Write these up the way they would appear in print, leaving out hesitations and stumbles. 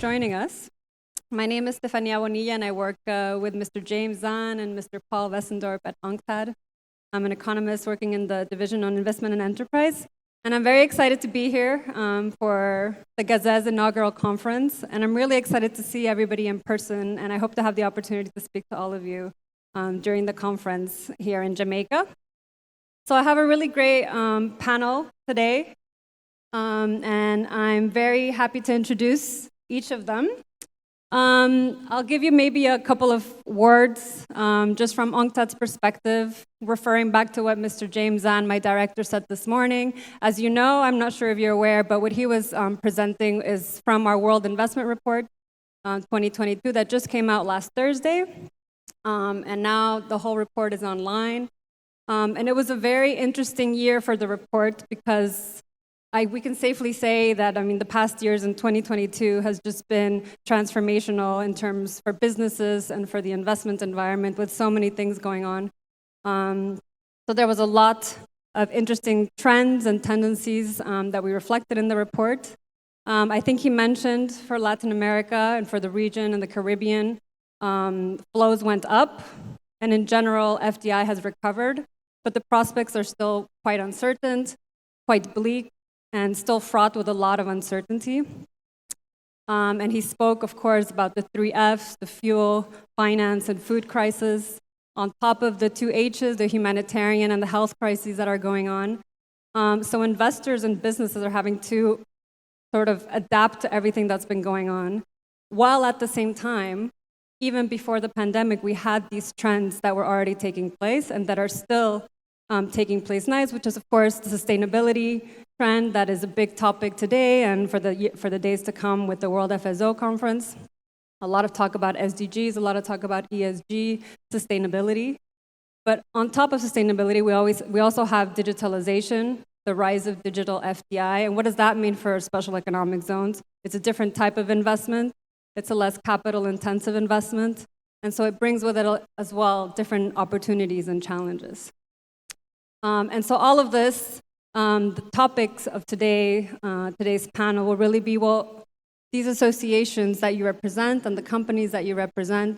joining us. My name is Stefania Bonilla, and I work with Mr. James Zahn and Mr. Paul Wessendorp at UNCTAD. I'm an economist working in the Division on Investment and Enterprise, and I'm very excited to be here for the Gazette's inaugural conference, and I'm really excited to see everybody in person, and I hope to have the opportunity to speak to all of you during the conference here in Jamaica. So I have a really great panel today, and I'm very happy to introduce each of them. I'll give you maybe a couple of words just from UNCTAD's perspective, referring back to what Mr. James Zahn, my director, said this morning. As you know, I'm not sure if you're aware, but what he was presenting is from our World Investment Report 2022 that just came out last Thursday. And now the whole report is online. And it was a very interesting year for the report because we can safely say that, the past years in 2022 has just been transformational in terms for businesses and for the investment environment with so many things going on. So there was a lot of interesting trends and tendencies that we reflected in the report. I think he mentioned for Latin America and for the region and the Caribbean, flows went up, and in general, FDI has recovered, but the prospects are still quite uncertain, quite bleak, and still fraught with a lot of uncertainty. And he spoke, of course, about the 3 Fs, the fuel, finance, and food crisis, on top of the 2 Hs, the humanitarian and the health crises that are going on. So investors and businesses are having to sort of adapt to everything that's been going on, while at the same time, even before the pandemic, we had these trends that were already taking place and that are still taking place now, which is, of course, the sustainability trend that is a big topic today and for the days to come with the World FSO conference. A lot of talk about SDGs, a lot of talk about ESG, sustainability. But on top of sustainability, we also have digitalization, the rise of digital FDI. And what does that mean for special economic zones? It's a different type of investment. It's a less capital-intensive investment. And so it brings with it as well different opportunities and challenges. And so all of this, the topics of today's panel will really be, these associations that you represent and the companies that you represent,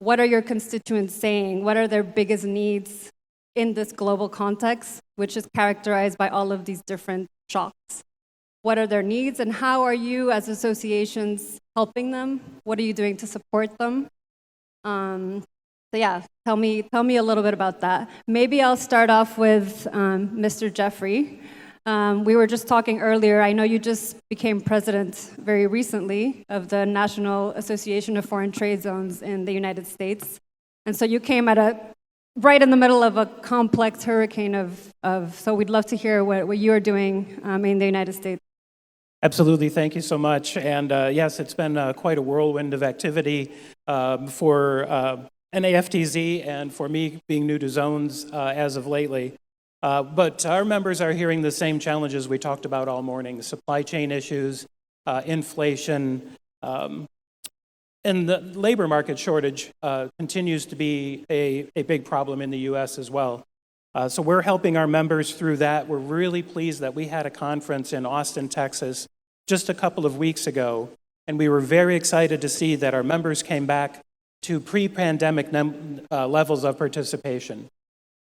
what are your constituents saying? What are their biggest needs in this global context, which is characterized by all of these different shocks? What are their needs, and how are you as associations helping them? What are you doing to support them? So yeah, tell me a little bit about that. Maybe I'll start off with Mr. Jeffrey. We were just talking earlier. I know you just became president very recently of the National Association of Foreign Trade Zones in the United States. And so you came right in the middle of a complex hurricane so we'd love to hear what you are doing in the United States. Absolutely, thank you so much. And yes, it's been quite a whirlwind of activity for NAFTZ and for me being new to zones as of lately. But our members are hearing the same challenges we talked about all morning: supply chain issues, inflation, and the labor market shortage continues to be a big problem in the U.S. as well. So we're helping our members through that. We're really pleased that we had a conference in Austin, Texas, just a couple of weeks ago, and we were very excited to see that our members came back to pre-pandemic levels of participation.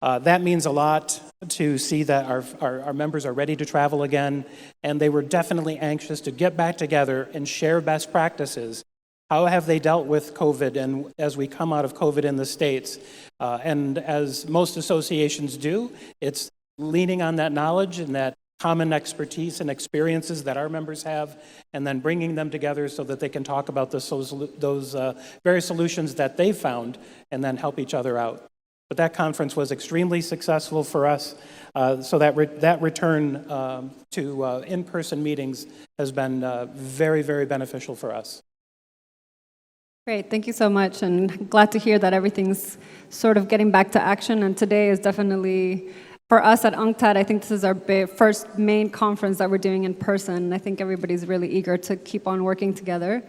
That means a lot to see that our members are ready to travel again, and they were definitely anxious to get back together and share best practices. How have they dealt with COVID and as we come out of COVID in the States? And as most associations do, it's leaning on that knowledge and that common expertise and experiences that our members have, and then bringing them together so that they can talk about those various solutions that they've found and then help each other out. But that conference was extremely successful for us, so that return to in-person meetings has been very, very beneficial for us. Great, thank you so much, and glad to hear that everything's sort of getting back to action, and today is definitely, for us at UNCTAD, I think this is our first main conference that we're doing in person. I think everybody's really eager to keep on working together.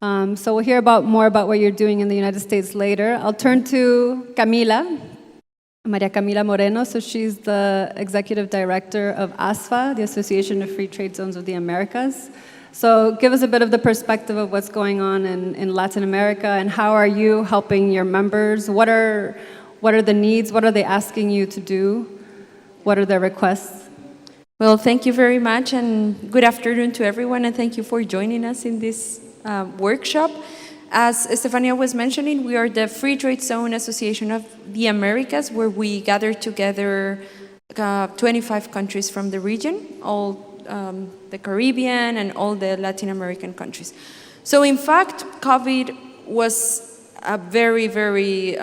So we'll hear more about what you're doing in the United States later. I'll turn to Camila, Maria Camila Moreno. So she's the executive director of ASFA, the Association of Free Trade Zones of the Americas. So give us a bit of the perspective of what's going on in Latin America, and how are you helping your members? What are the needs? What are they asking you to do? What are their requests? Well, thank you very much, and good afternoon to everyone, and thank you for joining us in this workshop. As Estefania was mentioning, we are the Free Trade Zone Association of the Americas, where we gather together 25 countries from the region, all the Caribbean and all the Latin American countries. So in fact, COVID was a very, very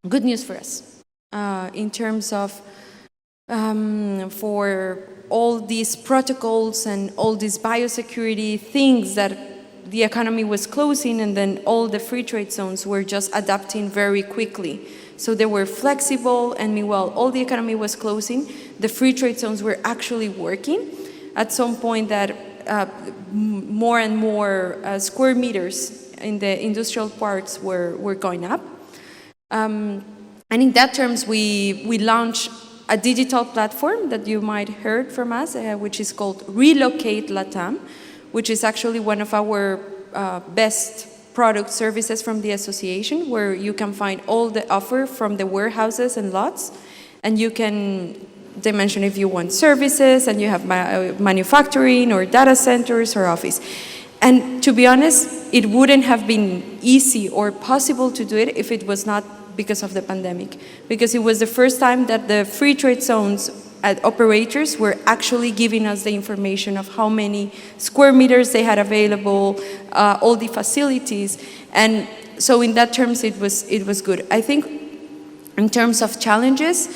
good news for us in terms of for all these protocols and all these biosecurity things that the economy was closing, and then all the free trade zones were just adapting very quickly. So they were flexible, and meanwhile all the economy was closing, the free trade zones were actually working. At some point that more and more square meters in the industrial parks were going up. And in that terms, we launched a digital platform that you might heard from us, which is called Relocate Latam, which is actually one of our best product services from the association, where you can find all the offer from the warehouses and lots, and you can dimension if you want services, and you have manufacturing or data centers or office. And to be honest, it wouldn't have been easy or possible to do it if it was not because of the pandemic, because it was the first time that the free trade zones operators were actually giving us the information of how many square meters they had available, all the facilities, and so in that terms it was good. I think in terms of challenges,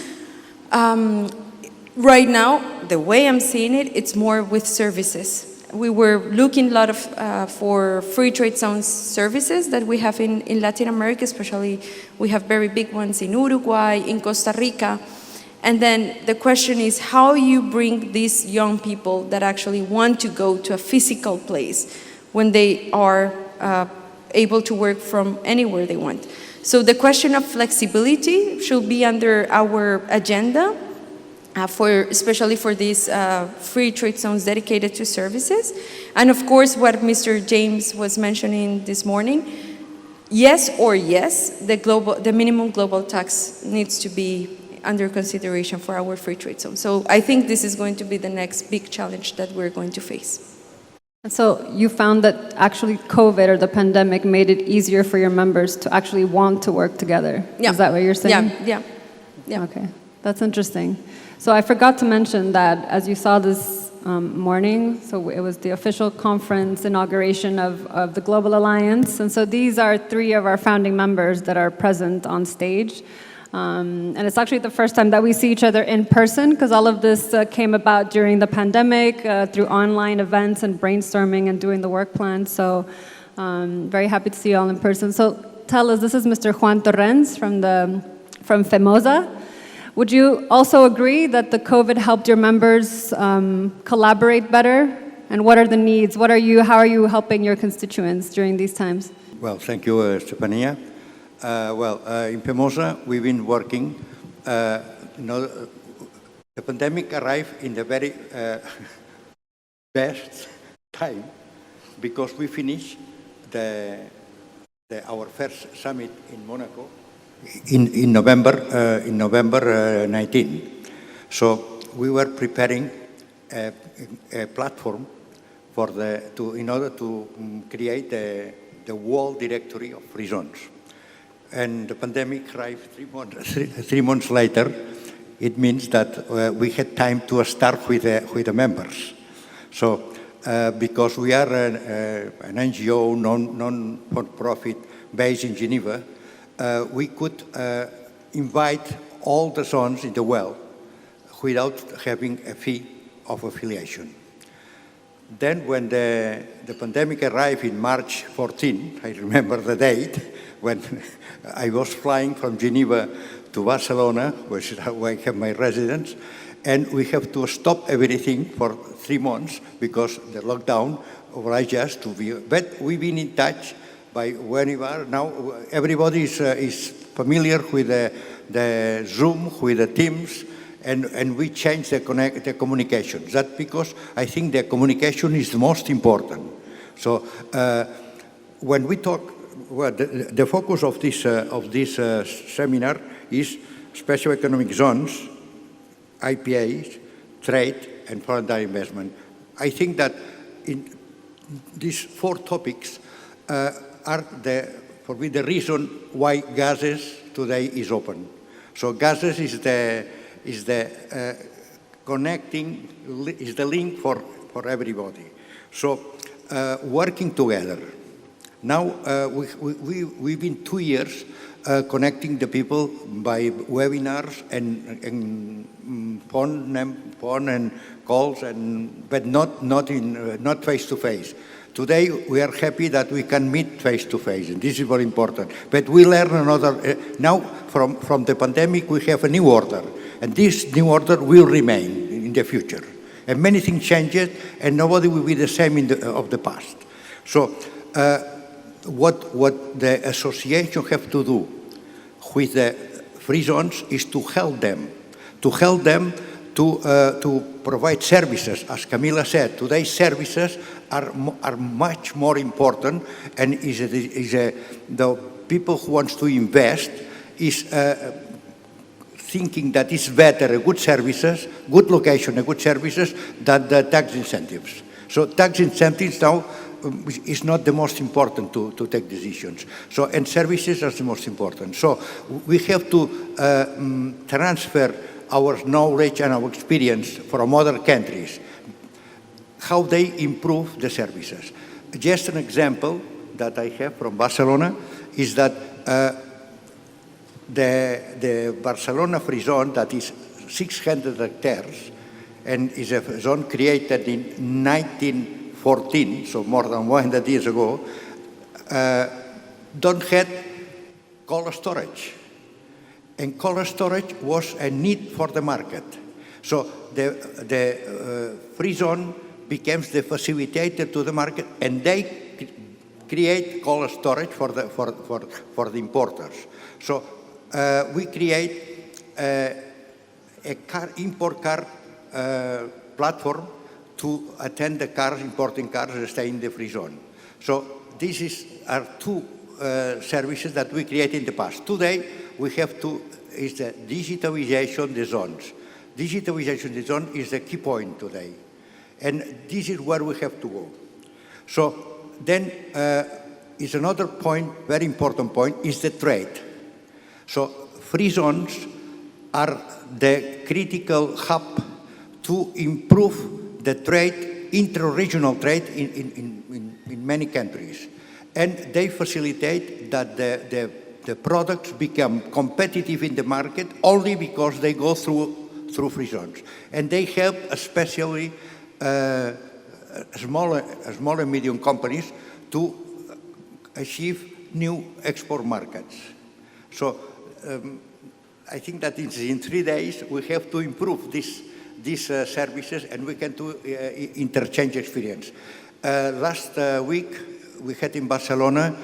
right now the way I'm seeing it, it's more with services. We were looking a lot of for free trade zones services that we have in Latin America, especially we have very big ones in Uruguay, in Costa Rica. And then the question is how you bring these young people that actually want to go to a physical place when they are able to work from anywhere they want. So the question of flexibility should be under our agenda, especially for these free trade zones dedicated to services. And of course, what Mr. James was mentioning this morning, yes, the minimum global tax needs to be under consideration for our free trade zone. So I think this is going to be the next big challenge that we're going to face. So you found that actually COVID or the pandemic made it easier for your members to actually want to work together. Yeah. Is that what you're saying? Yeah. Okay, that's interesting. So I forgot to mention that as you saw this morning, so it was the official conference inauguration of the Global Alliance. And so these are 3 of our founding members that are present on stage. And it's actually the first time that we see each other in person, because all of this came about during the pandemic through online events and brainstorming and doing the work plan. So very happy to see you all in person. So tell us, this is Mr. Juan Torrens from FEMOSA. Would you also agree that the COVID helped your members collaborate better? And what are the needs? How are you helping your constituents during these times? Well, thank you, Stefania. In FEMOSA, we've been working. The pandemic arrived in the very best time, because we finished our first summit in Monaco in November 19. So we were preparing a platform in order to create the world directory of free zones. And the pandemic arrived 3 months later. It means that we had time to start with the members. So because we are an NGO, non-for-profit, based in Geneva, we could invite all the zones in the world without having a fee of affiliation. Then when the pandemic arrived in March 14, I remember the date, when I was flying from Geneva to Barcelona, which is where I have my residence, and we have to stop everything for 3 months because the lockdown obliged us to be. But we've been in touch by when we are now. Everybody is familiar with the Zoom, with the Teams, and we change the communication. That's because I think the communication is the most important. So when we talk, well, the focus of this seminar is special economic zones, IPAs, trade, and foreign direct investment. I think that in these 4 topics are for me the reason why gases today is open. So gases is the connecting, is the link for everybody. So working together. Now we've been 2 years connecting the people by webinars and phone and calls, but not face to face. Today we are happy that we can meet face to face, and this is very important. But we learn another now from the pandemic. We have a new order, and this new order will remain in the future. And many things change, and nobody will be the same of the past. So what the association have to do with the free zones is to help them to provide services. As Camila said, today's services are much more important, and the people who wants to invest is thinking that it's better good services, good location, and good services than the tax incentives. So tax incentives now is not the most important to take decisions. So, and services are the most important. So we have to transfer our knowledge and our experience from other countries, how they improve the services. Just an example that I have from Barcelona is that the Barcelona free zone, that is 600 hectares, and is a zone created in 1914, so more than 100 years ago, don't have cold storage. And cold storage was a need for the market. So the free zone becomes the facilitator to the market, and they create cold storage for the importers. So we create a import car platform to attend the cars, importing cars that stay in the free zone. So these are 2 services that we created in the past. Today, we have is the digitalization of the zones. Digitalization of the zone is the key point today. And this is where we have to go. So then is another point, very important point, is the trade. So free zones are the critical hub to improve the trade, inter-regional trade in many countries. And they facilitate that the products become competitive in the market only because they go through free zones. And they help especially small and medium companies to achieve new export markets. So I think that in 3 days we have to improve these services, and we can do interchange experience. Last week we had in Barcelona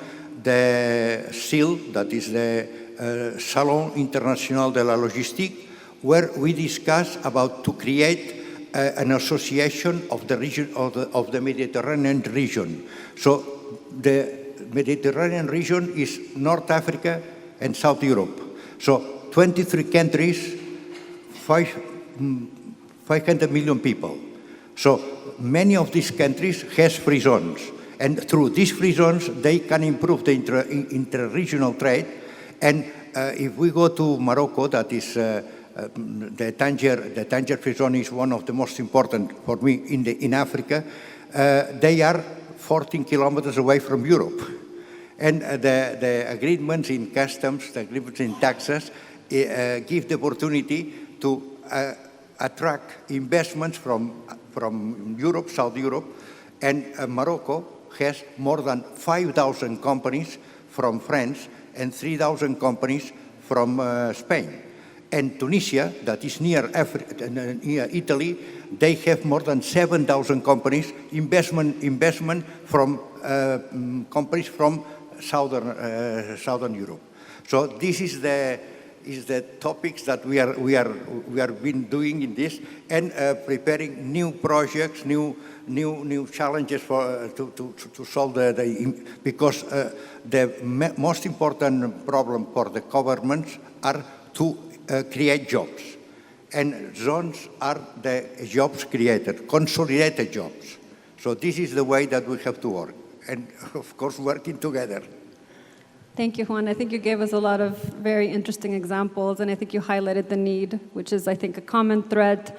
the SIL, that is the Salon International de la Logistique, where we discussed about to create an association of the region of the Mediterranean region. So the Mediterranean region is North Africa and South Europe. So 23 countries, 500 million people. So many of these countries has free zones. And through these free zones, they can improve the inter-regional trade. And if we go to Morocco, that is the Tangier free zone is one of the most important for me in Africa. They are 14 kilometers away from Europe. And the agreements in customs, the agreements in taxes, give the opportunity to attract investments from Europe, South Europe, and Morocco has more than 5,000 companies from France and 3,000 companies from Spain. And Tunisia, that is near Italy, they have more than 7,000 companies, investment from companies from Southern Europe. So this is the is the topics that we are been doing in this, and preparing new projects, new challenges for to solve because the most important problem for the governments are to create jobs, and zones are the jobs created, consolidated jobs. So this is the way that we have to work, and of course working together. Thank you, Juan. I think you gave us a lot of very interesting examples, and I think you highlighted the need, which is, I think, a common thread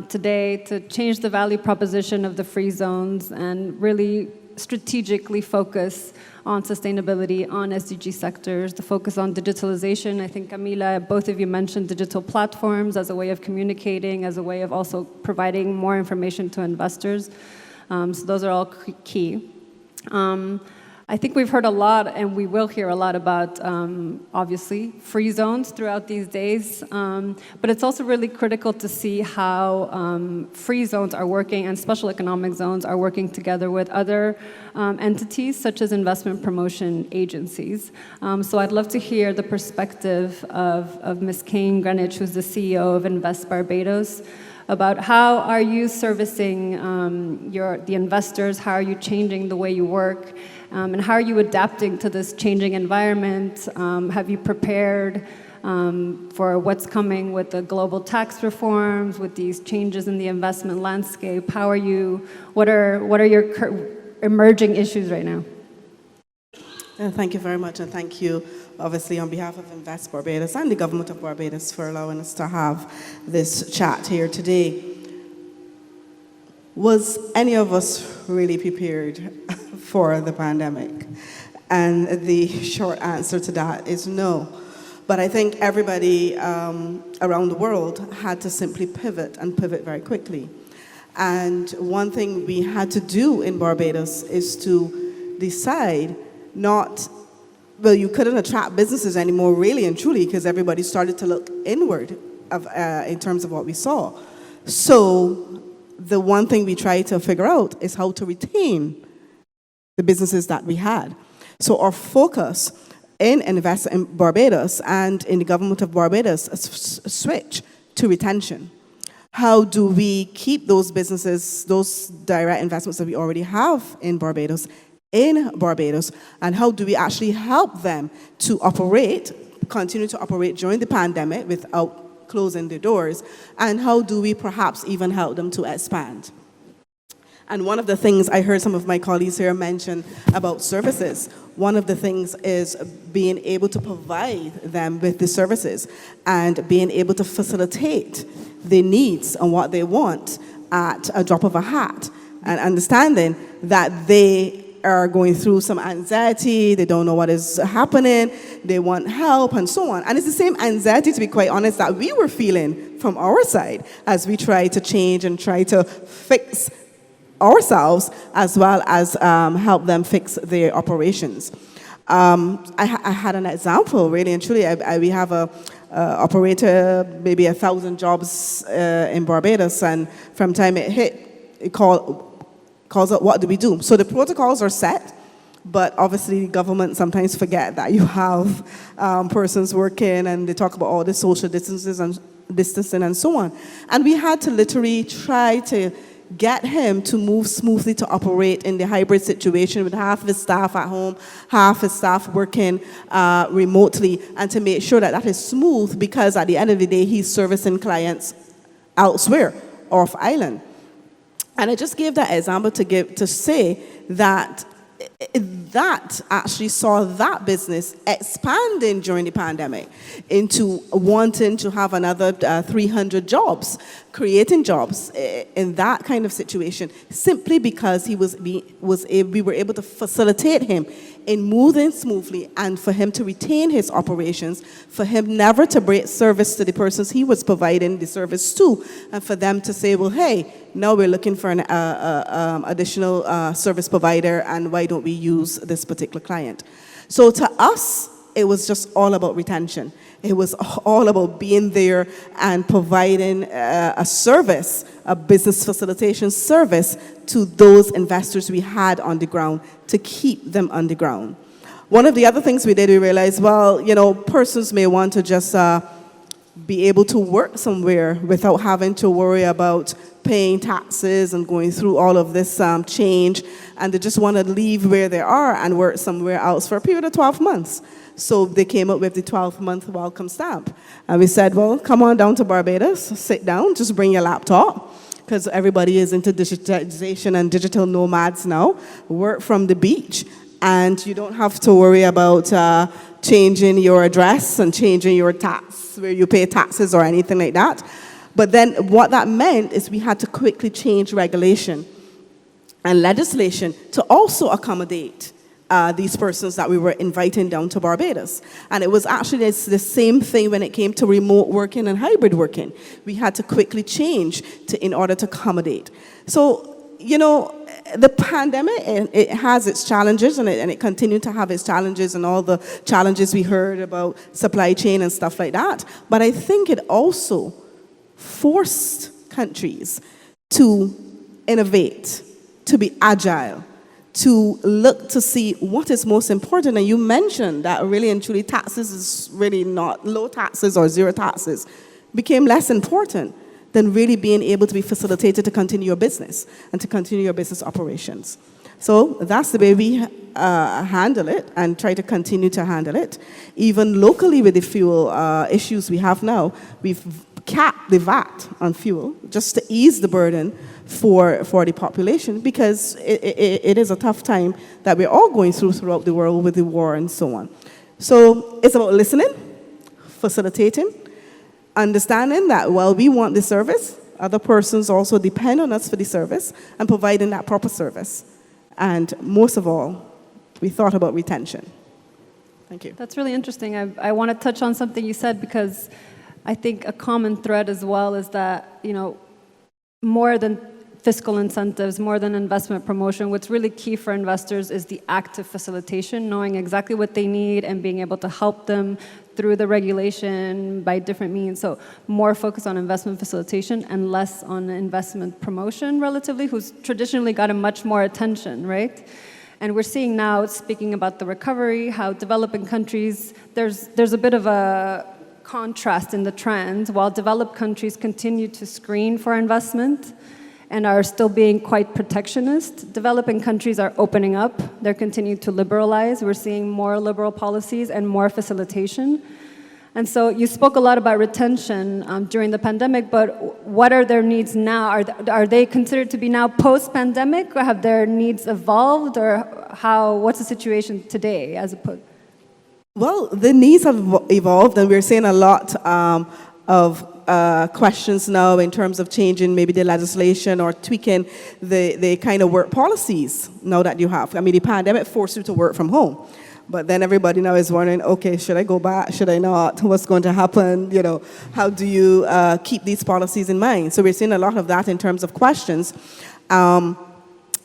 today to change the value proposition of the free zones and really strategically focus on sustainability, on SDG sectors, the focus on digitalization. I think, Camila, both of you mentioned digital platforms as a way of communicating, as a way of also providing more information to investors. So those are all key. I think we've heard a lot, and we will hear a lot about, obviously, free zones throughout these days. But it's also really critical to see how free zones are working and special economic zones are working together with other entities, such as investment promotion agencies. So I'd love to hear the perspective of Ms. Kane Greenwich, who's the CEO of Invest Barbados, about how are you servicing the investors, how are you changing the way you work, and how are you adapting to this changing environment? Have you prepared for what's coming with the global tax reforms, with these changes in the investment landscape? What are your emerging issues right now? Thank you very much, and thank you, obviously, on behalf of Invest Barbados and the government of Barbados for allowing us to have this chat here today. Was any of us really prepared for the pandemic? And the short answer to that is no. But I think everybody around the world had to simply pivot, and pivot very quickly. And one thing we had to do in Barbados is to decide you couldn't attract businesses anymore, really and truly, because everybody started to look inward in terms of what we saw. So the one thing we tried to figure out is how to retain the businesses that we had. So our focus in Invest in Barbados and in the government of Barbados switch to retention. How do we keep those businesses, those direct investments that we already have in Barbados, and how do we actually help them to continue to operate during the pandemic without closing the doors, and how do we perhaps even help them to expand? And one of the things I heard some of my colleagues here mention about services, one of the things is being able to provide them with the services and being able to facilitate their needs and what they want at a drop of a hat, and understanding that they are going through some anxiety, they don't know what is happening, they want help, and so on. And it's the same anxiety, to be quite honest, that we were feeling from our side as we try to change and try to fix ourselves, as well as help them fix their operations. I had an example, really and truly. We have a operator, maybe 1,000 jobs in Barbados, and from time it hit, it calls out, what do we do? So the protocols are set, but obviously the government sometimes forget that you have persons working, and they talk about all the social distancing and so on. And we had to literally try to get him to move smoothly to operate in the hybrid situation with half his staff at home, half his staff working remotely, and to make sure that that is smooth, because at the end of the day, he's servicing clients elsewhere, off island. And I just gave that example to say that that actually saw that business expanding during the pandemic into wanting to have another 300 jobs, creating jobs in that kind of situation, simply because we were able to facilitate him in moving smoothly, and for him to retain his operations, for him never to break service to the persons he was providing the service to, and for them to say, well, hey, now we're looking for an additional service provider, and why don't we use this particular client? So to us, it was just all about retention. It was all about being there and providing a service, a business facilitation service to those investors we had on the ground, to keep them on the ground. One of the other things we did, we realized, well, persons may want to just be able to work somewhere without having to worry about paying taxes and going through all of this change, and they just want to leave where they are and work somewhere else for a period of 12 months. So they came up with the 12-month welcome stamp. And we said, well, come on down to Barbados, sit down, just bring your laptop, because everybody is into digitization and digital nomads now. Work from the beach, and you don't have to worry about changing your address and changing your tax, where you pay taxes or anything like that. But then what that meant is we had to quickly change regulation and legislation to also accommodate these persons that we were inviting down to Barbados. And it was actually the same thing when it came to remote working and hybrid working. We had to quickly change in order to accommodate. So, the pandemic, it has its challenges, and it continued to have its challenges, and all the challenges we heard about supply chain and stuff like that. But I think it also forced countries to innovate, to be agile, to look to see what is most important. And you mentioned that really and truly taxes is really not, low taxes or zero taxes became less important than really being able to be facilitated to continue your business and to continue your business operations. So that's the way we handle it and try to continue to handle it. Even locally with the fuel issues we have now, we've capped the VAT on fuel just to ease the burden for the population, because it is a tough time that we're all going throughout the world with the war and so on. So it's about listening, facilitating, understanding that while we want the service, other persons also depend on us for the service and providing that proper service. And most of all, we thought about retention. Thank you. That's really interesting. I want to touch on something you said, because I think a common thread as well is that, more than fiscal incentives, more than investment promotion, what's really key for investors is the active facilitation, knowing exactly what they need and being able to help them through the regulation by different means. So more focus on investment facilitation and less on investment promotion, relatively, who's traditionally gotten much more attention, right? And we're seeing now, speaking about the recovery, how developing countries, there's a bit of a contrast in the trends. While developed countries continue to screen for investment and are still being quite protectionist, developing countries are opening up. They're continuing to liberalize. We're seeing more liberal policies and more facilitation. And so you spoke a lot about retention during the pandemic, but what are their needs now? Are they considered to be now post-pandemic, or have their needs evolved, or what's the situation today as opposed? Well, the needs have evolved, and we're seeing a lot of questions now in terms of changing maybe the legislation or tweaking the kind of work policies now that you have. I mean, the pandemic forced you to work from home. But then everybody now is wondering, okay, should I go back? Should I not? What's going to happen? How do you keep these policies in mind? So we're seeing a lot of that in terms of questions. But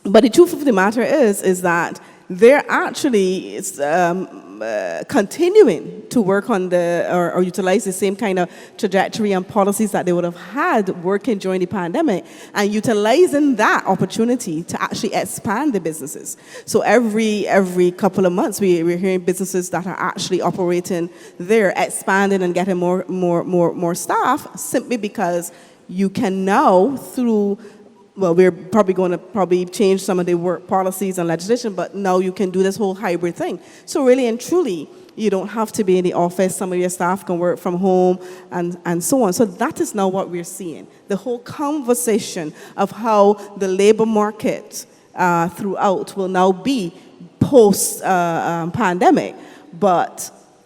the truth of the matter is that they're actually continuing to work on or utilize the same kind of trajectory and policies that they would have had working during the pandemic, and utilizing that opportunity to actually expand the businesses. So every couple of months, we're hearing businesses that are actually operating there, expanding and getting more staff, simply because you can now we're probably going to change some of the work policies and legislation, but now you can do this whole hybrid thing. So really and truly, you don't have to be in the office. Some of your staff can work from home and so on. So that is now what we're seeing. The whole conversation of how the labor market throughout will now be post-pandemic,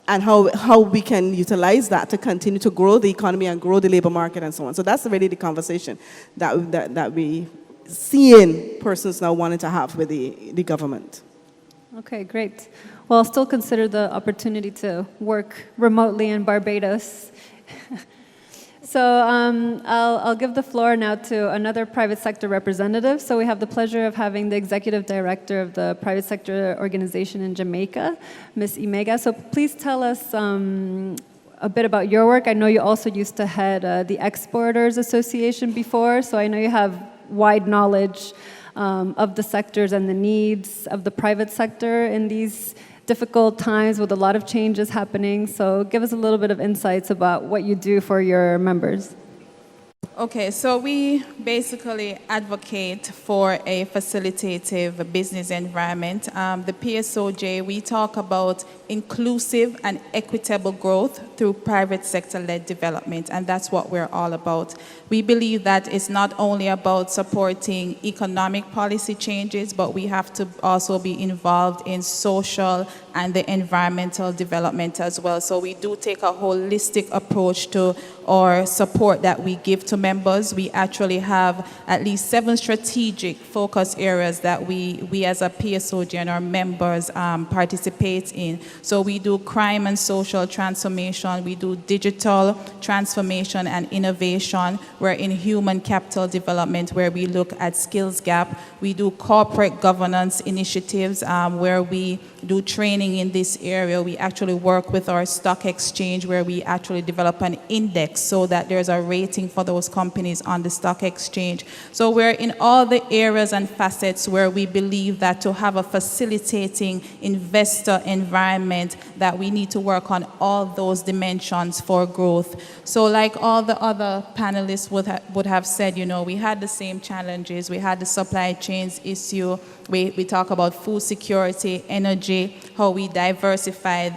and how we can utilize that to continue to grow the economy and grow the labor market and so on. So that's really the conversation that we seeing persons now wanting to have with the government. Okay, great. Well, I'll still consider the opportunity to work remotely in Barbados. So I'll give the floor now to another private sector representative. So we have the pleasure of having the executive director of the private sector organization in Jamaica, Ms. Imega. So please tell us a bit about your work. I know you also used to head the Exporters Association before, so I know you have wide knowledge of the sectors and the needs of the private sector in these difficult times with a lot of changes happening. So give us a little bit of insights about what you do for your members. Okay, so we basically advocate for a facilitative business environment. The PSOJ, we talk about inclusive and equitable growth through private sector-led development, and that's what we're all about. We believe that it's not only about supporting economic policy changes, but we have to also be involved in social and the environmental development as well. So we do take a holistic approach to our support that we give to members. We actually have at least 7 strategic focus areas that we as a PSOJ and our members participate in. So we do crime and social transformation, we do digital transformation and innovation, we're in human capital development where we look at skills gap, we do corporate governance initiatives where we do training in this area. We actually work with our stock exchange where we actually develop an index so that there's a rating for those companies on the stock exchange. So we're in all the areas and facets where we believe that to have a facilitating investor environment that we need to work on all those dimensions for growth. So like all the other panelists would have said, you know, we had the same challenges. We had the supply chains issue. We talk about food security, energy, how we diversify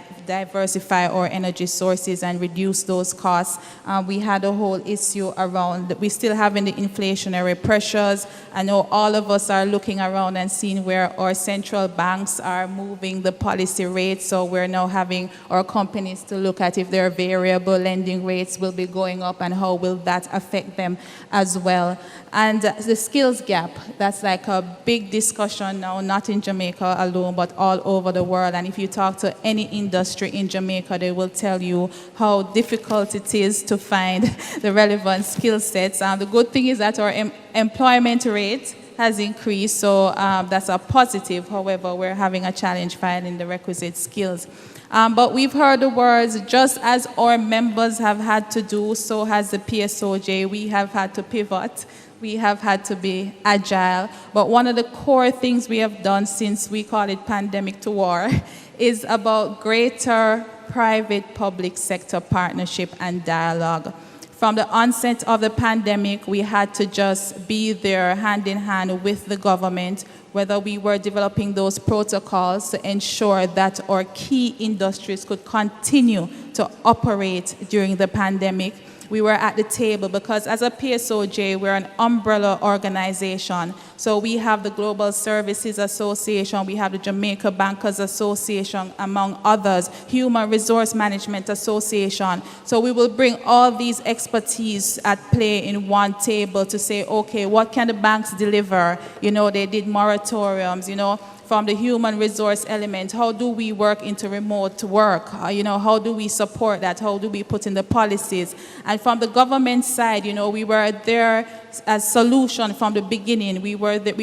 our energy sources and reduce those costs. We had a whole issue around, we still having the inflationary pressures. I know all of us are looking around and seeing where our central banks are moving the policy rates. So we're now having our companies to look at if their variable lending rates will be going up and how will that affect them as well. And the skills gap, that's like a big discussion now, not in Jamaica alone, but all over the world. And if you talk to any industry in Jamaica, they will tell you how difficult it is to find the relevant skill sets. The good thing is that our employment rate has increased, so that's a positive. However, we're having a challenge finding the requisite skills. But we've heard the words, just as our members have had to do, so has the PSOJ. We have had to pivot. We have had to be agile. But one of the core things we have done since we call it pandemic to war is about greater private-public sector partnership and dialogue. From the onset of the pandemic, we had to just be there hand in hand with the government, whether we were developing those protocols to ensure that our key industries could continue to operate during the pandemic. We were at the table because as a PSOJ, we're an umbrella organization. So we have the Global Services Association, we have the Jamaica Bankers Association, among others, Human Resource Management Association. So we will bring all these expertise at play in one table to say, okay, what can the banks deliver? You know, they did moratoriums, you know, from the human resource element, how do we work into remote work? You know, how do we support that? How do we put in the policies? And from the government side, you know, we were there as solution from the beginning. We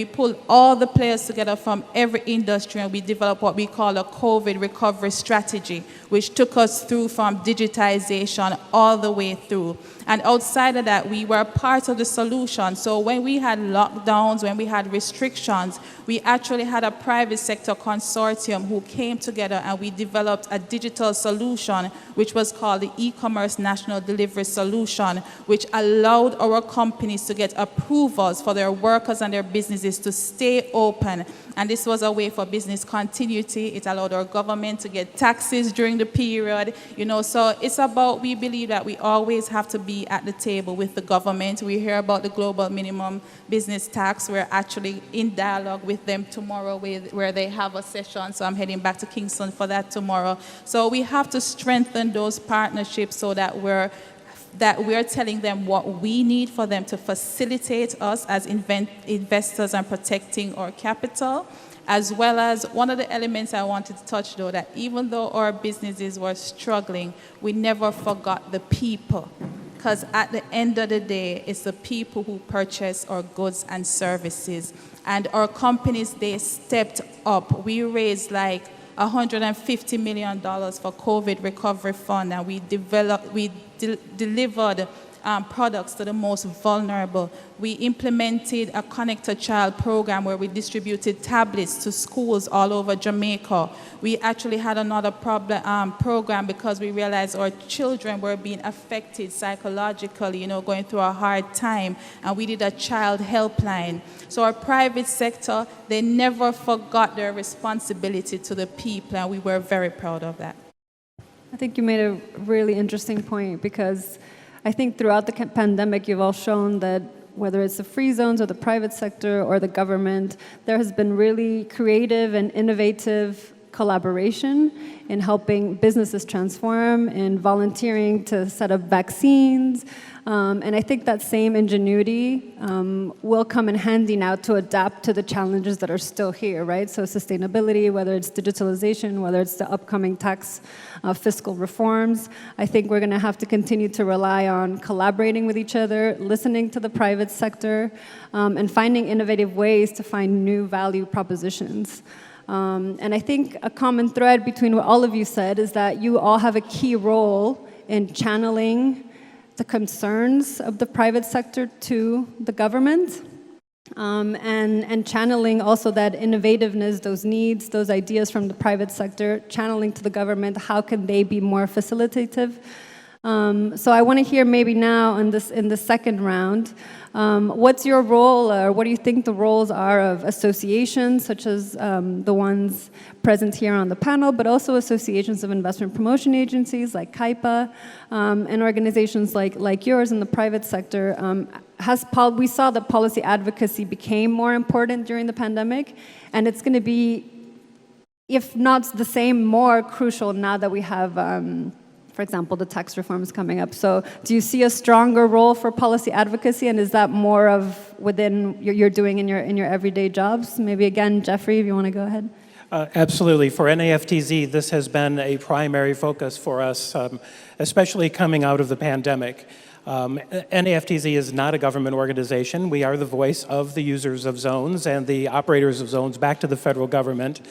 pulled all the players together from every industry and we developed what we call a COVID recovery strategy, which took us through from digitization all the way through. And outside of that, we were part of the solution. So when we had lockdowns, when we had restrictions, we actually had a private sector consortium who came together and we developed a digital solution, which was called the E-commerce National Delivery Solution, which allowed our companies to get approvals for their workers and their businesses to stay open. And this was a way for business continuity. It allowed our government to get taxes during the period. You know, so it's about, we believe that we always have to be at the table with the government. We hear about the global minimum business tax. We're actually in dialogue with them tomorrow where they have a session. So I'm heading back to Kingston for that tomorrow. So we have to strengthen those partnerships so that we're telling them what we need for them to facilitate us as investors and protecting our capital, as well as one of the elements I wanted to touch, though, that even though our businesses were struggling, we never forgot the people. Because at the end of the day, it's the people who purchase our goods and services. And our companies, they stepped up. We raised like $150 million for COVID recovery fund, and we delivered products to the most vulnerable. We implemented a Connect a Child program where we distributed tablets to schools all over Jamaica. We actually had another program because we realized our children were being affected psychologically, going through a hard time, and we did a child helpline. So our private sector, they never forgot their responsibility to the people, and we were very proud of that. I think you made a really interesting point, because I think throughout the pandemic, you've all shown that whether it's the free zones or the private sector or the government, there has been really creative and innovative collaboration in helping businesses transform, in volunteering to set up vaccines. And I think that same ingenuity will come in handy now to adapt to the challenges that are still here, right? So sustainability, whether it's digitalization, whether it's the upcoming tax fiscal reforms, I think we're going to have to continue to rely on collaborating with each other, listening to the private sector, and finding innovative ways to find new value propositions. And I think a common thread between what all of you said is that you all have a key role in channeling the concerns of the private sector to the government, and channeling also that innovativeness, those needs, those ideas from the private sector, channeling to the government, how can they be more facilitative? So I want to hear maybe now in the second round, what's your role, or what do you think the roles are of associations such as the ones present here on the panel, but also associations of investment promotion agencies like CAIPA, and organizations like yours in the private sector? We saw that policy advocacy became more important during the pandemic, and it's going to be, if not the same, more crucial now that we have for example, the tax reform is coming up. So do you see a stronger role for policy advocacy, and is that more of within you're doing in your everyday jobs? Maybe again, Jeffrey, if you want to go ahead. Absolutely. For NAFTZ, this has been a primary focus for us, especially coming out of the pandemic. NAFTZ is not a government organization. We are the voice of the users of zones and the operators of zones back to the federal government.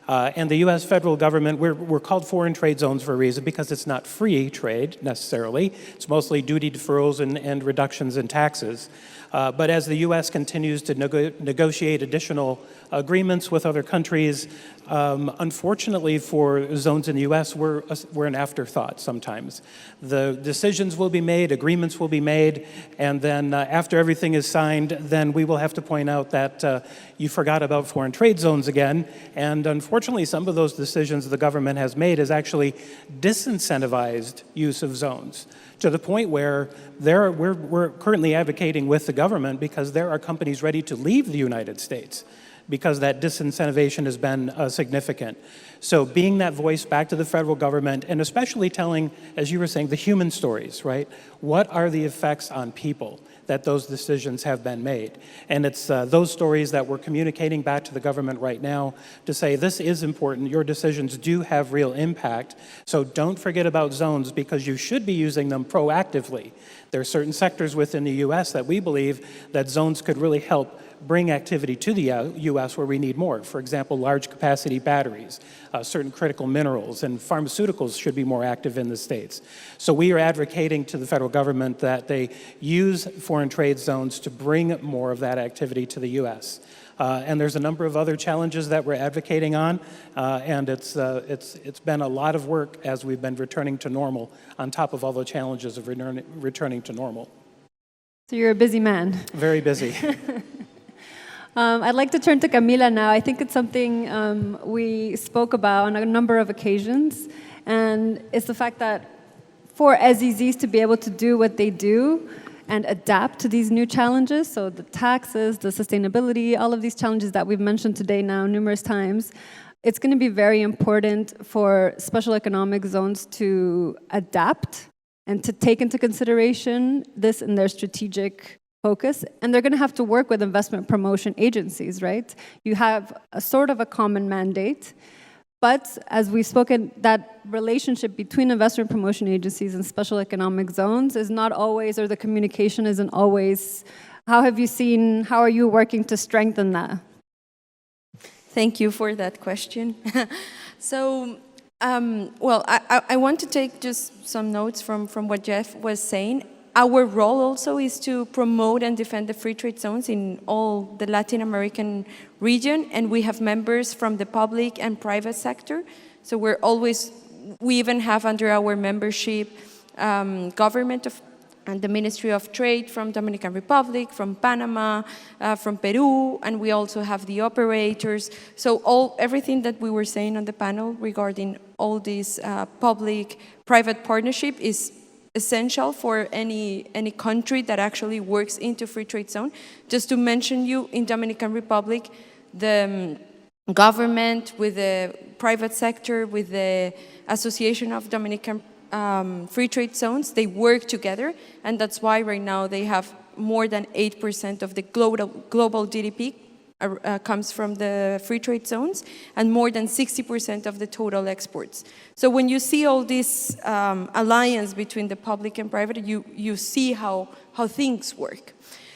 And the U.S. federal government, we're called foreign trade zones for a reason, because it's not free trade necessarily. It's mostly duty deferrals and reductions in taxes. But as the U.S. continues to negotiate additional agreements with other countries, unfortunately for zones in the U.S., we're an afterthought sometimes. The decisions will be made, agreements will be made, and then after everything is signed, then we will have to point out that you forgot about foreign trade zones again. And unfortunately, some of those decisions the government has made has actually disincentivized use of zones, to the point where we're currently advocating with the government because there are companies ready to leave the United States because that disincentivization has been significant. So being that voice back to the federal government, and especially telling, as you were saying, the human stories, right? What are the effects on people that those decisions have been made? And it's those stories that we're communicating back to the government right now to say, this is important, your decisions do have real impact, so don't forget about zones, because you should be using them proactively. There are certain sectors within the U.S. that we believe that zones could really help bring activity to the U.S. where we need more. For example, large capacity batteries, certain critical minerals, and pharmaceuticals should be more active in the states. So we are advocating to the federal government that they use foreign trade zones to bring more of that activity to the U.S. And there's a number of other challenges that we're advocating on, and it's been a lot of work as we've been returning to normal, on top of all the challenges of returning to normal. So you're a busy man. Very busy. I'd like to turn to Camila now. I think it's something we spoke about on a number of occasions, and it's the fact that for SEZs to be able to do what they do and adapt to these new challenges, so the taxes, the sustainability, all of these challenges that we've mentioned today now numerous times, it's going to be very important for special economic zones to adapt and to take into consideration this in their strategic focus, and they're going to have to work with investment promotion agencies, right? You have a sort of a common mandate, but as we've spoken, that relationship between investment promotion agencies and special economic zones is not always, or the communication isn't always. How are you working to strengthen that? Thank you for that question. So, well, I want to take just some notes from what Jeff was saying. our role also is to promote and defend the free trade zones in all the Latin American region, and we have members from the public and private sector. So we even have under our membership government of and the Ministry of Trade from Dominican Republic, from Panama, from Peru, and we also have the operators. So everything that we were saying on the panel regarding all this public-private partnership is essential for any country that actually works into free trade zone. Just to mention you, in Dominican Republic, the government with the private sector, with the Association of Dominican Free Trade Zones, they work together, and that's why right now they have more than 8% of the global GDP comes from the free trade zones, and more than 60% of the total exports. So when you see all this alliance between the public and private, you see how things work.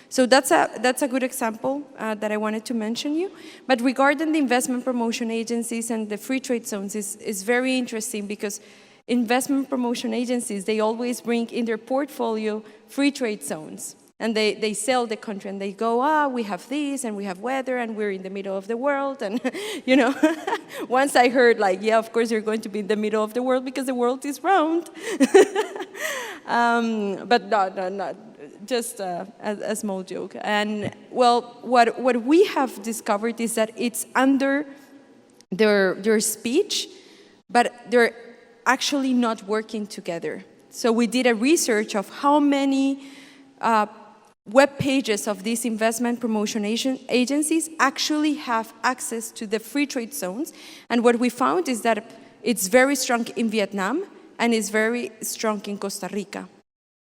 So that's a good example that I wanted to mention you. But regarding the investment promotion agencies and the free trade zones is very interesting, because investment promotion agencies, they always bring in their portfolio free trade zones. And they sell the country, and they go, we have this, and we have weather, and we're in the middle of the world. And, once I heard, yeah, of course you're going to be in the middle of the world because the world is round. But no, just a small joke. And, well, what we have discovered is that it's under their speech, but they're actually not working together. So we did a research of how many web pages of these investment promotion agencies actually have access to the free trade zones. And what we found is that it's very strong in Vietnam and it's very strong in Costa Rica.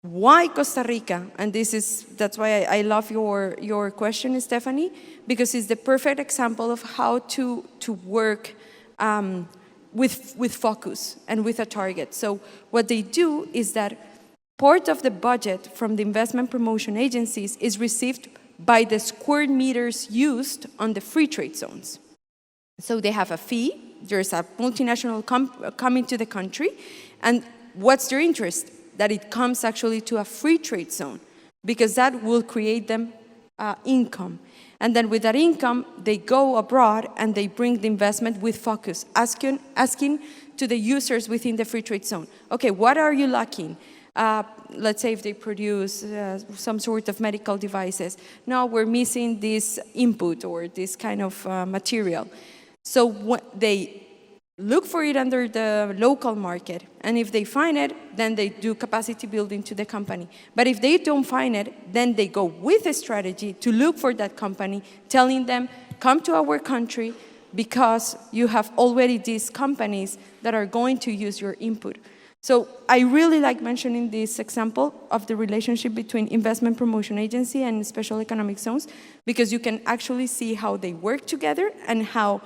Why Costa Rica? And that's why I love your question, Stephanie, because it's the perfect example of how to work with focus and with a target. So what they do is that part of the budget from the investment promotion agencies is received by the square meters used on the free trade zones. So they have a fee. There's a multinational coming to the country, and what's their interest? That it comes actually to a free trade zone, because that will create them income. And then with that income, they go abroad and they bring the investment with focus, asking to the users within the free trade zone, okay, what are you lacking? Let's say if they produce some sort of medical devices. No, we're missing this input or this kind of material. So they look for it under the local market, and if they find it, then they do capacity building to the company. But if they don't find it, then they go with a strategy to look for that company, telling them, come to our country because you have already these companies that are going to use your input. So I really like mentioning this example of the relationship between investment promotion agency and special economic zones, because you can actually see how they work together and how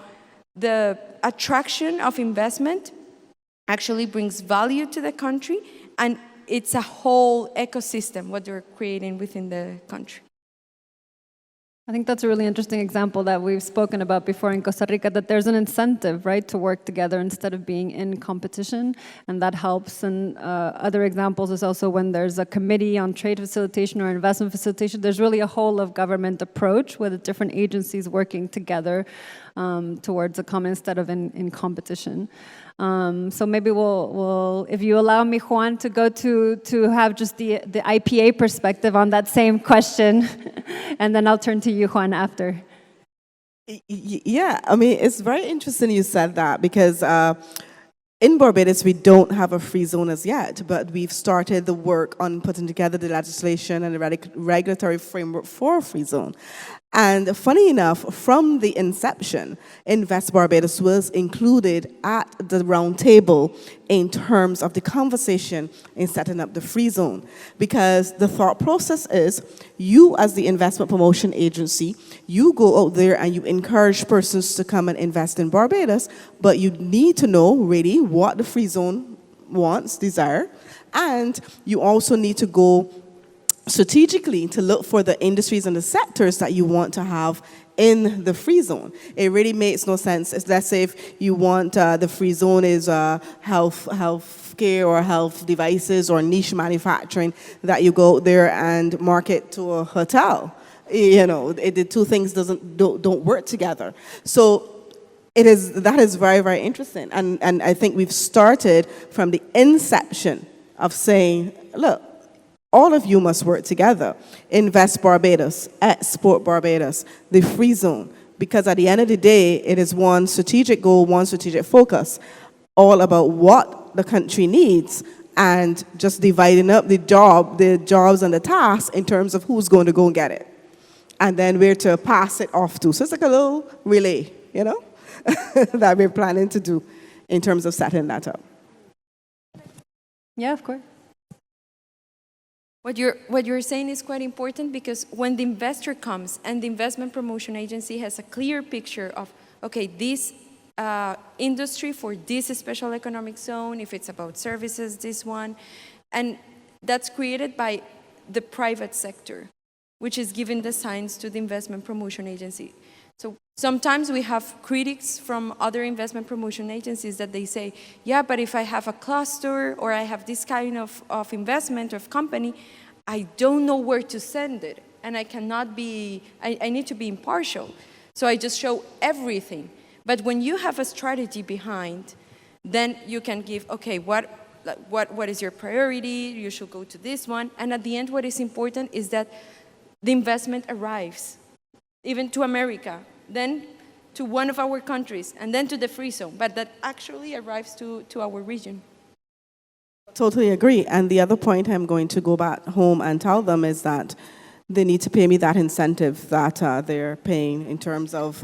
the attraction of investment actually brings value to the country, and it's a whole ecosystem what they're creating within the country. I think that's a really interesting example that we've spoken about before in Costa Rica, that there's an incentive, right, to work together instead of being in competition, and that helps. And other examples is also when there's a committee on trade facilitation or investment facilitation, there's really a whole of government approach with the different agencies working together towards a common instead of in competition. So maybe we'll, if you allow me, Juan, to go to have just the IPA perspective on that same question, and then I'll turn to you, Juan, after. Yeah, I mean, it's very interesting you said that, because in Barbados, we don't have a free zone as yet, but we've started the work on putting together the legislation and the regulatory framework for a free zone. And funny enough, from the inception, Invest Barbados was included at the round table in terms of the conversation in setting up the free zone. Because the thought process is, you as the investment promotion agency, you go out there and you encourage persons to come and invest in Barbados, but you need to know really what the free zone wants, desire, and you also need to go strategically to look for the industries and the sectors that you want to have in the free zone. It really makes no sense. Let's say if you want the free zone is health care or health devices or niche manufacturing, that you go out there and market to a hotel. The two things don't work together. So that is very, very interesting. And I think we've started from the inception of saying, look, all of you must work together. Invest Barbados, export Barbados, the free zone. Because at the end of the day, it is one strategic goal, one strategic focus, all about what the country needs and just dividing up the jobs and the tasks in terms of who's going to go and get it. And then where to pass it off to. So it's like a little relay, that we're planning to do in terms of setting that up. Yeah, of course. What you're saying is quite important, because when the investor comes and the investment promotion agency has a clear picture of, okay, this industry for this special economic zone, if it's about services, this one, and that's created by the private sector, which is giving the signs to the investment promotion agency. So sometimes we have critics from other investment promotion agencies that they say, yeah, but if I have a cluster or I have this kind of investment of company, I don't know where to send it. And I cannot be, I need to be impartial. So I just show everything. But when you have a strategy behind, then you can give, okay, what is your priority? You should go to this one. And at the end, what is important is that the investment arrives, even to America, then to one of our countries, and then to the free zone, but that actually arrives to our region. Totally agree. And the other point I'm going to go back home and tell them is that they need to pay me that incentive that they're paying in terms of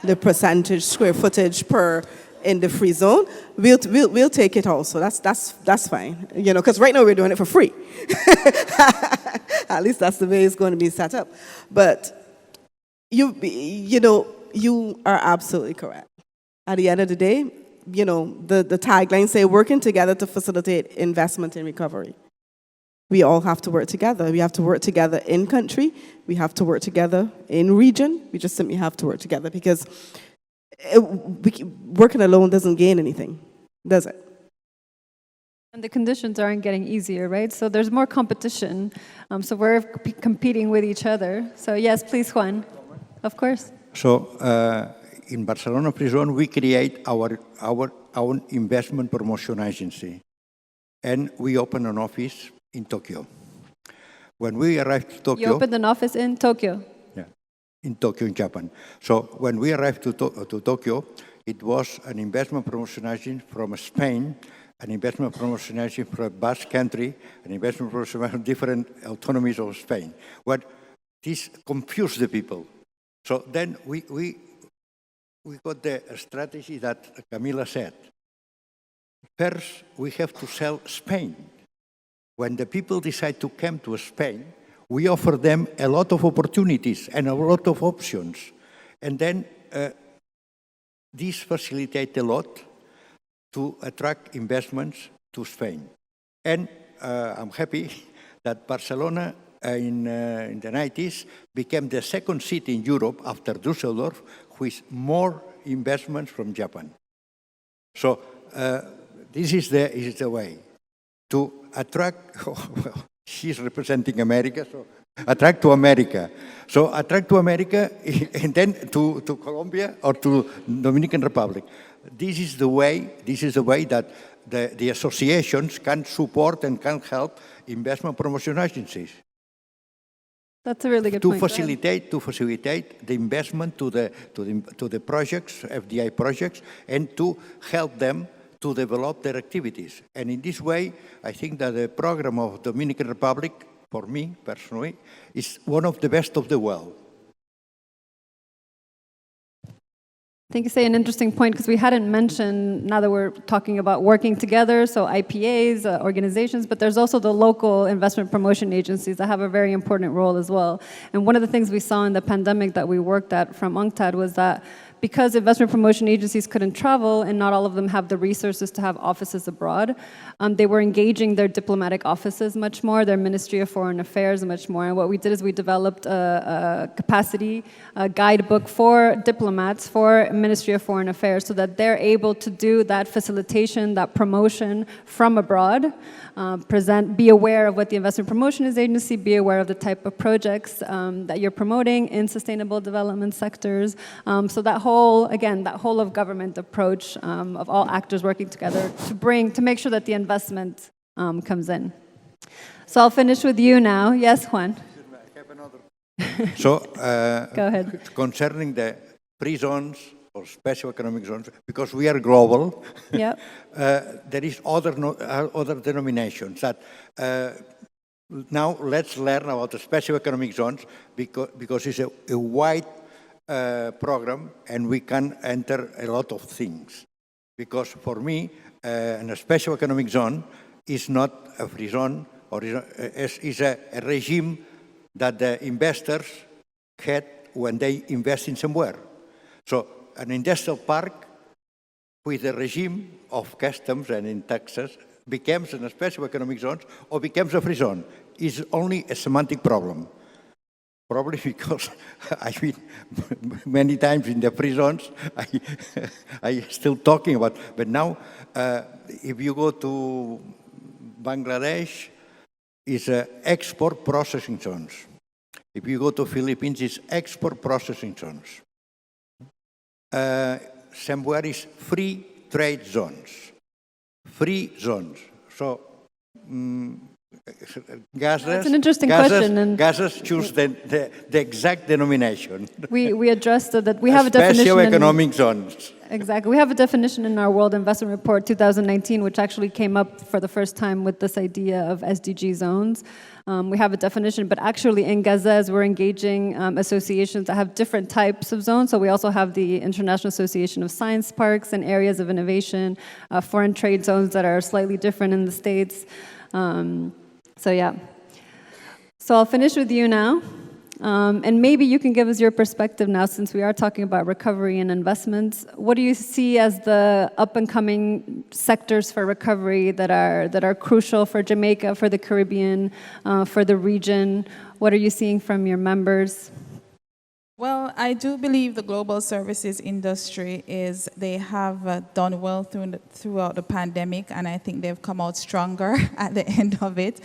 the percentage square footage per in the free zone. We'll take it also. That's fine. Because right now we're doing it for free. At least that's the way it's going to be set up. But you are absolutely correct. At the end of the day, the tagline say working together to facilitate investment and recovery. We all have to work together. We have to work together in country. We have to work together in region. We just simply have to work together, because working alone doesn't gain anything, does it? And the conditions aren't getting easier, right? So there's more competition. So we're competing with each other. So yes, please, Juan. Of course. So in Barcelona Free Zone, we create our own investment promotion agency. And we open an office in Tokyo. When we arrived to Tokyo... You opened an office in Tokyo? Yeah, in Tokyo, in Japan. So when we arrived to Tokyo, it was an investment promotion agency from Spain, an investment promotion agency from Basque Country, an investment promotion from different autonomies of Spain. What this confused the people. So then we got the strategy that Camila said. First, we have to sell Spain. When the people decide to come to Spain, we offer them a lot of opportunities and a lot of options. And then this facilitates a lot to attract investments to Spain. And I'm happy that Barcelona in the 90s became the second city in Europe after Düsseldorf with more investments from Japan. So this is the way to attract, well, she's representing America, so attract to America. So attract to America and then to Colombia or to Dominican Republic. This is the way that the associations can support and can help investment promotion agencies. That's a really good to point. facilitate the investment to the projects, FDI projects, and to help them to develop their activities. And in this way, I think that the program of Dominican Republic, for me personally, is one of the best of the world. I think you say an interesting point, because we hadn't mentioned, now that we're talking about working together, so IPAs, organizations, but there's also the local investment promotion agencies that have a very important role as well. And one of the things we saw in the pandemic that we worked at from UNCTAD was that because investment promotion agencies couldn't travel and not all of them have the resources to have offices abroad, they were engaging their diplomatic offices much more, their Ministry of Foreign Affairs much more. And what we did is we developed a capacity guidebook for diplomats, for Ministry of Foreign Affairs, so that they're able to do that facilitation, that promotion from abroad, be aware of what the investment promotion agency, be aware of the type of projects that you're promoting in sustainable development sectors. So that whole of government approach of all actors working together to make sure that the investment comes in. So I'll finish with you now. Yes, Juan. So, Go ahead. concerning the free zones or special economic zones, because we are global, Yep. there is other denominations that now let's learn about the special economic zones because it's a wide program and we can enter a lot of things. Because for me, a special economic zone is not a free zone or is a regime that the investors had when they invest in somewhere. So an industrial park with a regime of customs and in taxes becomes a special economic zone or becomes a free zone. It's only a semantic problem. Probably because I've been many times in the free zones, I still talking about, but now if you go to Bangladesh, it's export processing zones. If you go to Philippines, it's export processing zones. Somewhere is free trade zones. Free zones. So, That's an interesting question. And Gases choose the exact denomination. we addressed that we have a definition. Special economic zones. Exactly. We have a definition in our World Investment Report 2019, which actually came up for the first time with this idea of SDG zones. We have a definition, but actually in Gazes, we're engaging associations that have different types of zones. So we also have the International Association of Science Parks and Areas of Innovation, foreign trade zones that are slightly different in the States. So yeah. So I'll finish with you now. And maybe you can give us your perspective now, since we are talking about recovery and investments. What do you see as the up-and-coming sectors for recovery that are crucial for Jamaica, for the Caribbean, for the region? What are you seeing from your members? Well, I do believe the global services industry they have done well throughout the pandemic, and I think they've come out stronger at the end of it.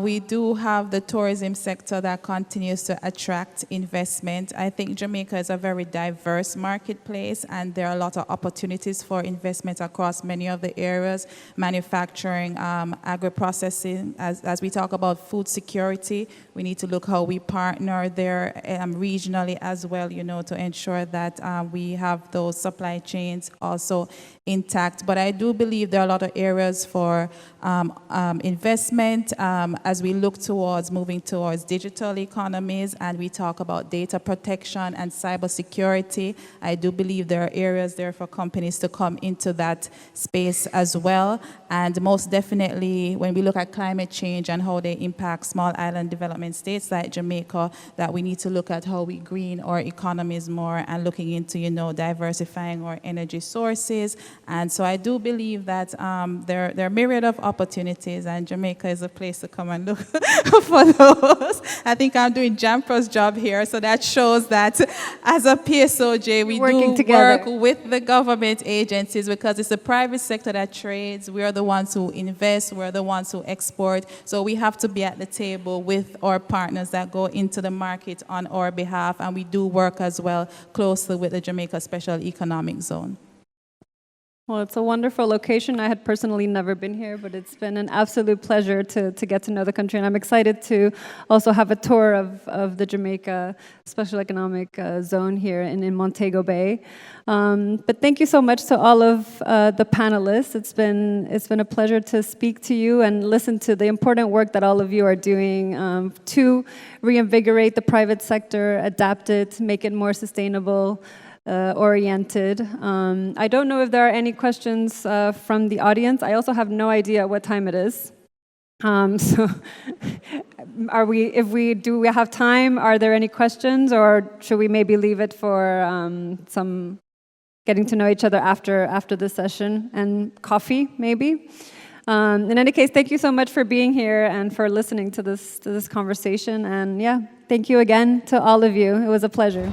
We do have the tourism sector that continues to attract investment. I think Jamaica is a very diverse marketplace, and there are a lot of opportunities for investment across many of the areas: manufacturing, agri-processing. As we talk about food security, we need to look how we partner there regionally as well, to ensure that we have those supply chains also intact. But I do believe there are a lot of areas for investment as we look towards moving towards digital economies, and we talk about data protection and cybersecurity. I do believe there are areas there for companies to come into that space as well. And most definitely, when we look at climate change and how they impact small island development states like Jamaica, that we need to look at how we green our economies more and looking into, diversifying our energy sources. And so I do believe that there are a myriad of opportunities, and Jamaica is a place to come and look for those. I think I'm doing Jampro's job here, so that shows that as a PSOJ, we do work with the government agencies, because it's the private sector that trades. We are the ones who invest. We're the ones who export. So we have to be at the table with our partners that go into the market on our behalf, and we do work as well closely with the Jamaica Special Economic Zone. Well, it's a wonderful location. I had personally never been here, but it's been an absolute pleasure to get to know the country. And I'm excited to also have a tour of the Jamaica Special Economic Zone here in Montego Bay. But thank you so much to all of the panelists. It's been a pleasure to speak to you and listen to the important work that all of you are doing to reinvigorate the private sector, adapt it, make it more sustainable, oriented. I don't know if there are any questions from the audience. I also have no idea what time it is. So, do we have time? Are there any questions, or should we maybe leave it for some getting to know each other after this session and coffee, maybe? In any case, thank you so much for being here and for listening to this conversation. And yeah, thank you again to all of you. It was a pleasure.